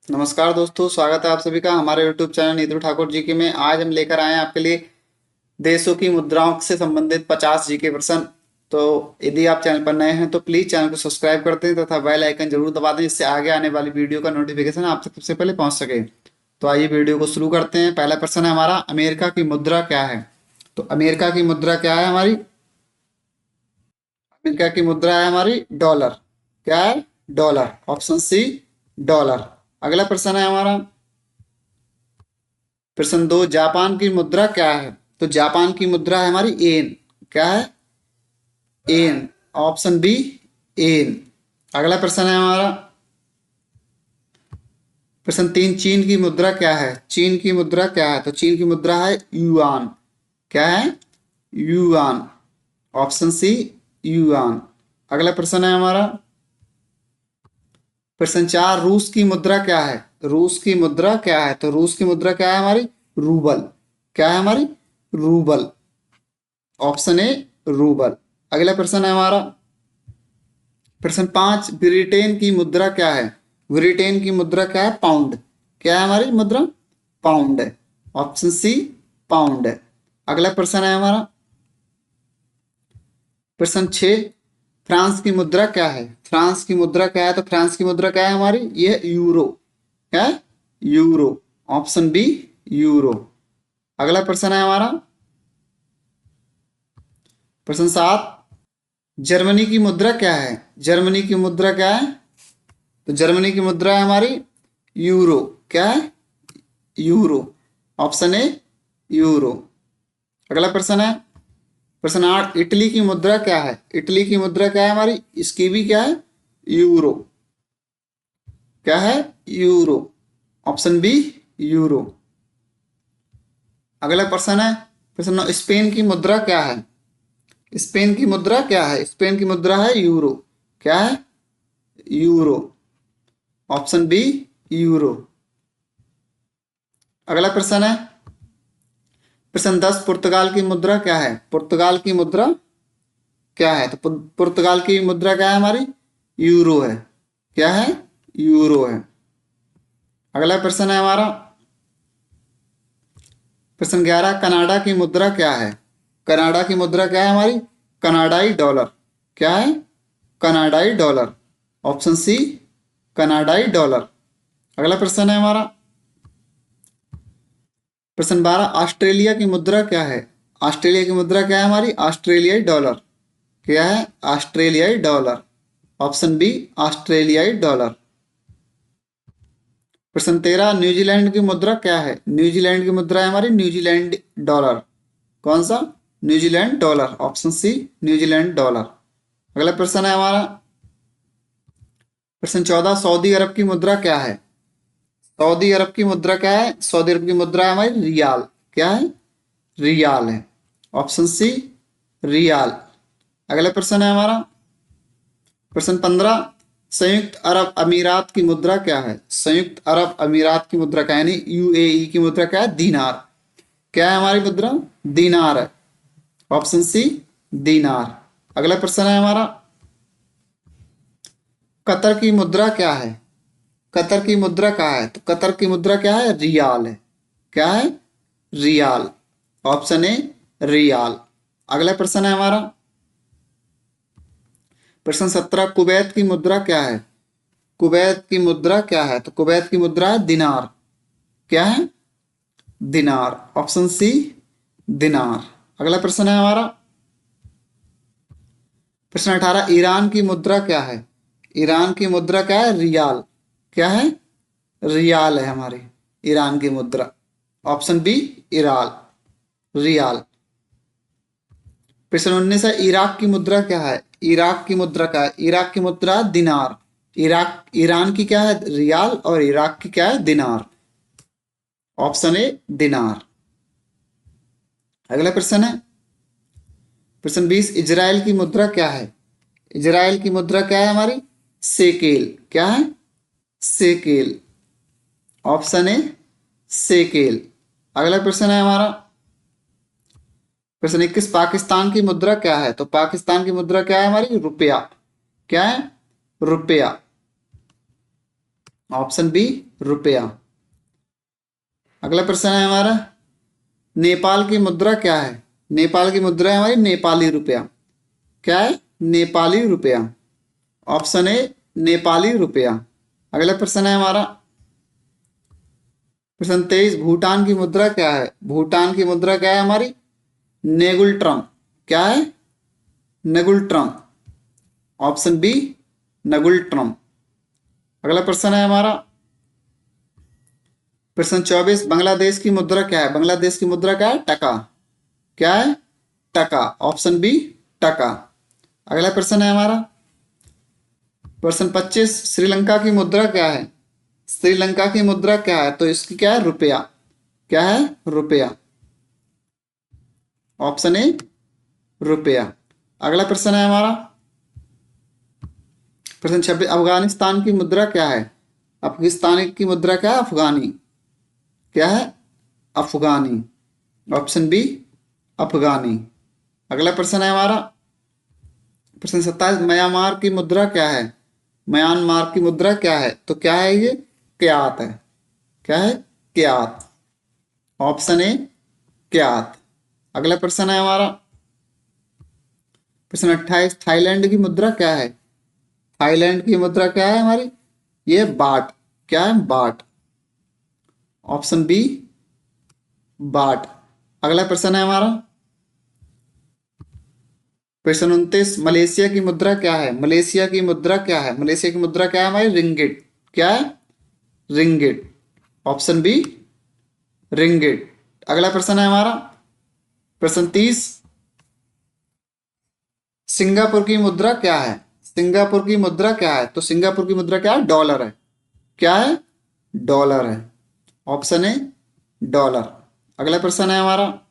नमस्कार दोस्तों, स्वागत है आप सभी का हमारे YouTube चैनल नीतू ठाकुर जी के में। आज हम लेकर आए हैं आपके लिए देशों की मुद्राओं से संबंधित 50 जी के प्रश्न। तो यदि आप चैनल पर नए हैं तो प्लीज चैनल को सब्सक्राइब कर दें तथा बेल आइकन जरूर दबा दें, जिससे आगे आने वाली वीडियो का नोटिफिकेशन आप तक सबसे पहले पहुंच सके। तो आइए वीडियो को शुरू करते हैं। पहला प्रश्न है हमारा, अमेरिका की मुद्रा क्या है? तो अमेरिका की मुद्रा क्या है हमारी? अमेरिका की मुद्रा है हमारी डॉलर। क्या है? डॉलर। Option C, dollar. अगला प्रश्न है हमारा, प्रश्न 2, जापान की मुद्रा क्या है? तो जापान की मुद्रा है हमारी येन। क्या है? येन। ऑप्शन बी, येन। अगला प्रश्न है हमारा, प्रश्न 3, चीन की मुद्रा क्या है? चीन की मुद्रा क्या है? तो चीन की मुद्रा है युआन। क्या है? युआन। Option C, yuan. अगला प्रश्न है हमारा, प्रश्न 4, रूस की मुद्रा क्या है? रूस की मुद्रा क्या है? तो रूस की मुद्रा क्या है हमारी? रूबल। क्या है हमारी? रूबल। Option A, rouble. अगला प्रश्न है हमारा, प्रश्न 5, ब्रिटेन की मुद्रा क्या है? ब्रिटेन की मुद्रा क्या है? पाउंड। क्या है हमारी मुद्रा? पाउंड है। ऑप्शन सी, पाउंड है। अगला प्रश्न है हमारा, प्रश्न 6, फ्रांस की मुद्रा क्या है? फ्रांस की मुद्रा क्या है? तो फ्रांस की मुद्रा क्या है हमारी? ये यूरो। क्या है? यूरो। Option B, euro. अगला प्रश्न है हमारा, प्रश्न 7, जर्मनी की मुद्रा क्या है? जर्मनी की मुद्रा क्या है? तो जर्मनी की मुद्रा है हमारी यूरो। क्या है? यूरो। Option A, euro. अगला प्रश्न है, प्रश्न 8, इटली की मुद्रा क्या है? इटली की मुद्रा क्या है हमारी? इसकी भी क्या है? यूरो। क्या है? यूरो। Option B, euro. अगला प्रश्न है, प्रश्न 9, स्पेन की मुद्रा क्या है? स्पेन की मुद्रा क्या है? स्पेन की मुद्रा है यूरो। क्या है? यूरो। Option B, euro. अगला प्रश्न है, प्रश्न 10, पुर्तगाल की मुद्रा क्या है? पुर्तगाल की मुद्रा क्या है? तो पुर्तगाल की मुद्रा क्या है हमारी? यूरो है। क्या है? यूरो है। अगला प्रश्न है हमारा, प्रश्न 11, कनाडा की मुद्रा क्या है? कनाडा की मुद्रा क्या है हमारी? कनाडाई डॉलर। क्या है? कनाडाई डॉलर। ऑप्शन सी, कनाडाई डॉलर। अगला प्रश्न है हमारा, प्रश्न 12, ऑस्ट्रेलिया की मुद्रा क्या है? ऑस्ट्रेलिया की मुद्रा क्या है हमारी? ऑस्ट्रेलियाई डॉलर। क्या है? ऑस्ट्रेलियाई डॉलर। ऑप्शन बी, ऑस्ट्रेलियाई डॉलर। प्रश्न 13, न्यूजीलैंड की मुद्रा क्या है? न्यूजीलैंड की मुद्रा है हमारी न्यूजीलैंड डॉलर। कौन सा? New Zealand dollar. Option C, New Zealand dollar. अगला प्रश्न है हमारा, प्रश्न 14, सऊदी अरब की मुद्रा क्या है? सऊदी अरब की मुद्रा क्या है? सऊदी अरब की मुद्रा है हमारी रियाल। क्या है? रियाल है। Option C, riyal. अगला प्रश्न है हमारा, प्रश्न 15, संयुक्त अरब अमीरात की मुद्रा क्या है? संयुक्त अरब अमीरात की मुद्रा क्या है? यानी यूएई की मुद्रा क्या है? दीनार। क्या है हमारी मुद्रा? दीनार है। ऑप्शन सी, दीनार। अगला प्रश्न है हमारा, कतर की मुद्रा क्या है? कतर की मुद्रा क्या है? तो कतर की मुद्रा क्या है? रियाल है। क्या है? रियाल। Option A, rial. अगला प्रश्न है हमारा, प्रश्न 17, कुवैत की मुद्रा क्या है? कुवैत की मुद्रा क्या है? तो कुवैत की मुद्रा है दिनार। क्या है? दिनार। ऑप्शन सी, दिनार। अगला प्रश्न है हमारा, प्रश्न 18, ईरान की मुद्रा क्या है? ईरान की मुद्रा क्या है? रियाल। क्या है? रियाल है हमारी ईरान की मुद्रा। ऑप्शन बी, इराल, रियाल। प्रश्न 19 है, इराक की मुद्रा क्या है? इराक की मुद्रा क्या है? इराक की मुद्रा दिनार। इराक, ईरान की क्या है? रियाल, और इराक की क्या है? दिनार। ऑप्शन ए, दिनार। अगला प्रश्न है, प्रश्न 20, इजराइल की मुद्रा क्या है? इजराइल की मुद्रा क्या है हमारी? सेकेल। क्या है? सेकेल। Option A, shekel. अगला प्रश्न है हमारा, प्रश्न 21, पाकिस्तान की मुद्रा क्या है? तो पाकिस्तान की मुद्रा क्या है हमारी? रुपया। क्या है? रुपया। ऑप्शन बी रुपया। अगला प्रश्न है हमारा, नेपाल की मुद्रा क्या है? नेपाल की मुद्रा है हमारी नेपाली रुपया। क्या है? नेपाली रुपया। ऑप्शन ए नेपाली रुपया। अगला प्रश्न है हमारा प्रश्न 23, भूटान की मुद्रा क्या है? भूटान की मुद्रा क्या है हमारी? नेगुल ट्रम। क्या है? Ngultrum. Option B ngultrum. अगला प्रश्न है हमारा प्रश्न 24, बांग्लादेश की मुद्रा क्या है? बांग्लादेश की मुद्रा क्या है? टका। क्या है? टका। ऑप्शन बी टका। अगला प्रश्न है हमारा प्रश्न 25, श्रीलंका की मुद्रा क्या है? श्रीलंका की मुद्रा क्या है? तो इसकी क्या है? रुपया। क्या है? रुपया। ऑप्शन ए रुपया। अगला प्रश्न है हमारा प्रश्न 26, अफगानिस्तान की मुद्रा क्या है? अफगानिस्तान की मुद्रा क्या है? अफगानी। क्या है? अफगानी। ऑप्शन बी अफगानी। अगला प्रश्न है हमारा प्रश्न 27, म्यांमार की मुद्रा क्या है? म्यांमार की मुद्रा क्या है? तो क्या है ये? क्यात है। क्या है? क्यात। Option A क्यात। अगला प्रश्न है हमारा प्रश्न 28, थाईलैंड की मुद्रा क्या है? थाईलैंड की मुद्रा क्या है हमारी? ये बाट। क्या है? बाट। ऑप्शन बी बाट। अगला प्रश्न है हमारा प्रश्न 29, मलेशिया की मुद्रा क्या है? मलेशिया की मुद्रा क्या है? मलेशिया की मुद्रा क्या है हमारी? रिंगिट। क्या है? रिंगिट। Option B ringgit. अगला प्रश्न है हमारा प्रश्न 30, सिंगापुर की मुद्रा क्या है? सिंगापुर की मुद्रा क्या है? तो सिंगापुर की मुद्रा क्या है? डॉलर है। क्या है? डॉलर है। Option A dollar. अगला प्रश्न है हमारा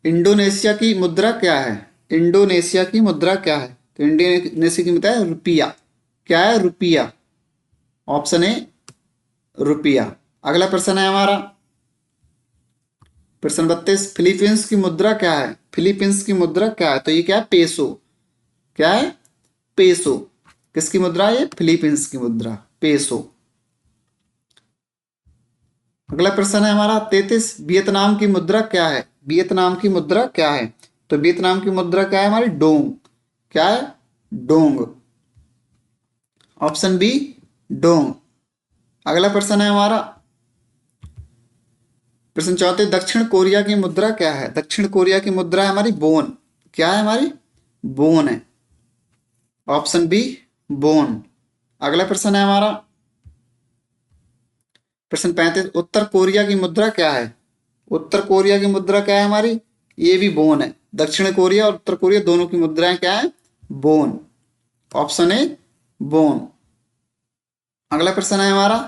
इंडोनेशिया की मुद्रा क्या है? इंडोनेशिया की मुद्रा क्या है? तो इंडोनेशिया की मुद्रा है रुपया। क्या है? रुपया। ऑप्शन ए रुपया। अगला प्रश्न है हमारा प्रश्न 32, फिलीपींस की मुद्रा क्या है? फिलीपींस की मुद्रा क्या है? तो ये क्या है? पेसो। क्या है? पेसो। किसकी मुद्रा है? फिलीपींस की मुद्रा पेसो। अगला प्रश्न है हमारा 33, वियतनाम की मुद्रा क्या है? वियतनाम की मुद्रा क्या है? तो वियतनाम की मुद्रा क्या है हमारी? डोंग। क्या है? डोंग। Option B dong. अगला प्रश्न है हमारा प्रश्न 34, दक्षिण कोरिया की मुद्रा क्या है? दक्षिण कोरिया की मुद्रा है हमारी बोन। क्या है हमारी? बोन है। Option B won. अगला प्रश्न है हमारा प्रश्न 35, उत्तर कोरिया की मुद्रा क्या है? उत्तर कोरिया की मुद्रा क्या है हमारी? ये भी बोन है। दक्षिण कोरिया और उत्तर कोरिया दोनों की मुद्राएं क्या है? बोन। Option A bone. अगला प्रश्न है हमारा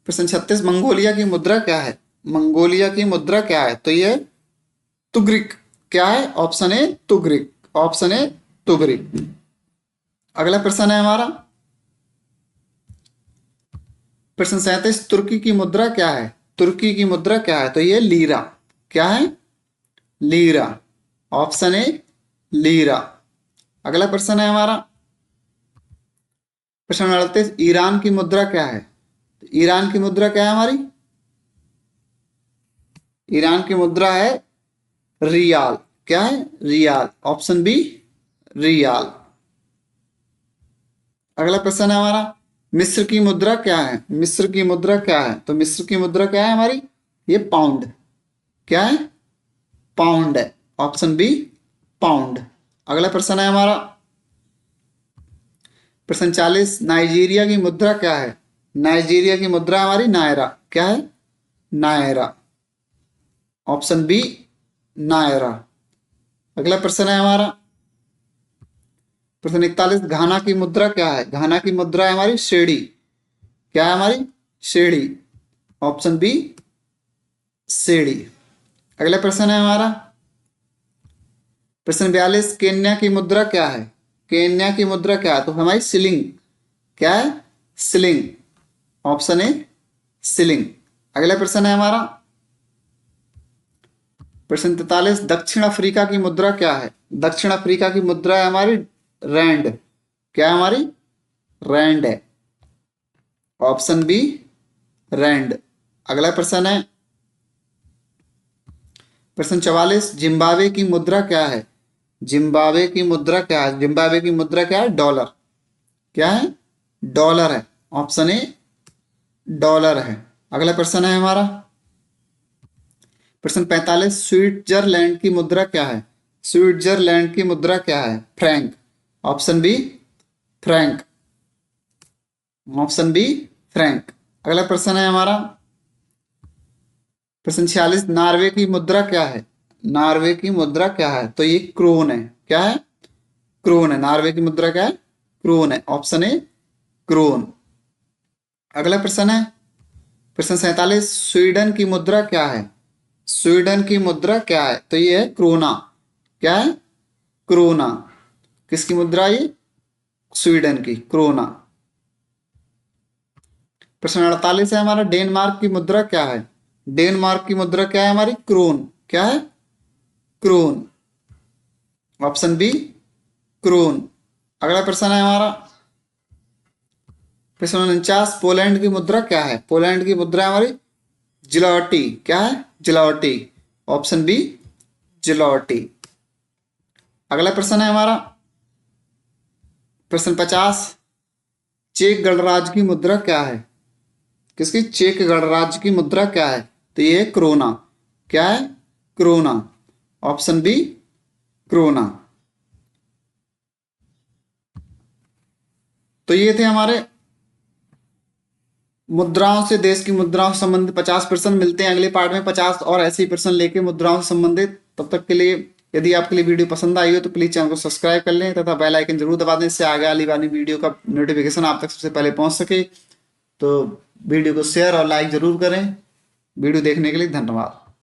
प्रश्न 36, मंगोलिया की मुद्रा क्या है? मंगोलिया की मुद्रा क्या है? तो ये तुग्रिक। क्या है? Option A tugrik. Option A tugrik. अगला प्रश्न है हमारा प्रश्न 37, तुर्की की मुद्रा क्या है? तुर्की की मुद्रा क्या है? तो ये लीरा। क्या है? लीरा। Option A lira. अगला प्रश्न है हमारा प्रश्न 38, ईरान की मुद्रा क्या है? ईरान की मुद्रा क्या है हमारी? ईरान की मुद्रा है रियाल। क्या है? रियाल। Option B rial. अगला प्रश्न है हमारा मिस्र की मुद्रा क्या है? मिस्र की मुद्रा क्या है? तो मिस्र की मुद्रा क्या है हमारी? ये पाउंड। क्या है? पाउंड है। Option B pound. अगला प्रश्न है हमारा प्रश्न 40, नाइजीरिया की मुद्रा क्या है? नाइजीरिया की मुद्रा हमारी नायरा। क्या है? नायरा। Option B naira. अगला प्रश्न है हमारा प्रश्न 41, घाना की मुद्रा क्या है? घाना की मुद्रा है हमारी शेड़ी। क्या है हमारी? शेड़ी। Option B cedi. अगला प्रश्न है हमारा प्रश्न 42, केन्या की मुद्रा क्या है? केन्या की मुद्रा क्या है? तो हमारी सिलिंग। क्या है? सिलिंग। Option A ceiling. अगला प्रश्न है हमारा प्रश्न 43, दक्षिण अफ्रीका की मुद्रा क्या है? दक्षिण अफ्रीका की मुद्रा है हमारी रैंड। क्या है हमारी? रैंड है, ऑप्शन बी रैंड। अगला प्रश्न है प्रश्न 44, जिम्बाब्वे की मुद्रा क्या है? जिम्बाब्वे की मुद्रा क्या है? जिम्बाब्वे की मुद्रा क्या है? डॉलर। क्या है? डॉलर है, ऑप्शन ए डॉलर है। अगला प्रश्न है हमारा प्रश्न 45, स्विट्जरलैंड की मुद्रा क्या है? स्विट्जरलैंड की मुद्रा क्या है? Frank, option be frank, option be frank. अगला प्रश्न है हमारा प्रश्न 46, नॉर्वे की मुद्रा क्या है? नॉर्वे की मुद्रा क्या है? तो ये क्रोन है। क्या है? क्रोन है। नॉर्वे की मुद्रा क्या है? क्रोन है, ऑप्शन ए क्रोन। अगला प्रश्न है प्रश्न 47, स्वीडन की मुद्रा क्या है? स्वीडन की मुद्रा क्या है? तो ये है क्रोना। क्या है? क्रोना। किसकी मुद्रा ये? स्वीडन की, क्रोना। प्रश्न 48 है हमारा, डेनमार्क की मुद्रा क्या है? डेनमार्क की मुद्रा क्या है हमारी? क्रोन। क्या है? Krone, option B krone. अगला प्रश्न है हमारा प्रश्न 49, पोलैंड की मुद्रा क्या है? पोलैंड की मुद्रा है हमारी जिलॉटी। क्या है? जिलॉटी, ऑप्शन बी जिलॉटी। अगला प्रश्न है हमारा प्रश्न 50, चेक गणराज्य की मुद्रा क्या है? किसकी? चेक गणराज्य की मुद्रा क्या है? तो ये है क्रोना। क्या है? Krona, option B krona. तो ये थे हमारे मुद्राओं से, देश की मुद्राओं से संबंधित 50 प्रश्न। मिलते हैं अगले पार्ट में 50 और ऐसे ही प्रश्न लेके मुद्राओं से संबंधित। तब तक के लिए यदि आपके लिए वीडियो पसंद आई हो तो प्लीज चैनल को सब्सक्राइब कर लें तथा बेल आइकन जरूर दबा दें, इससे आगे वाली वाली वीडियो का नोटिफिकेशन आप तक सबसे पहले पहुंच सके। तो वीडियो को शेयर और लाइक जरूर करें। वीडियो देखने के लिए धन्यवाद।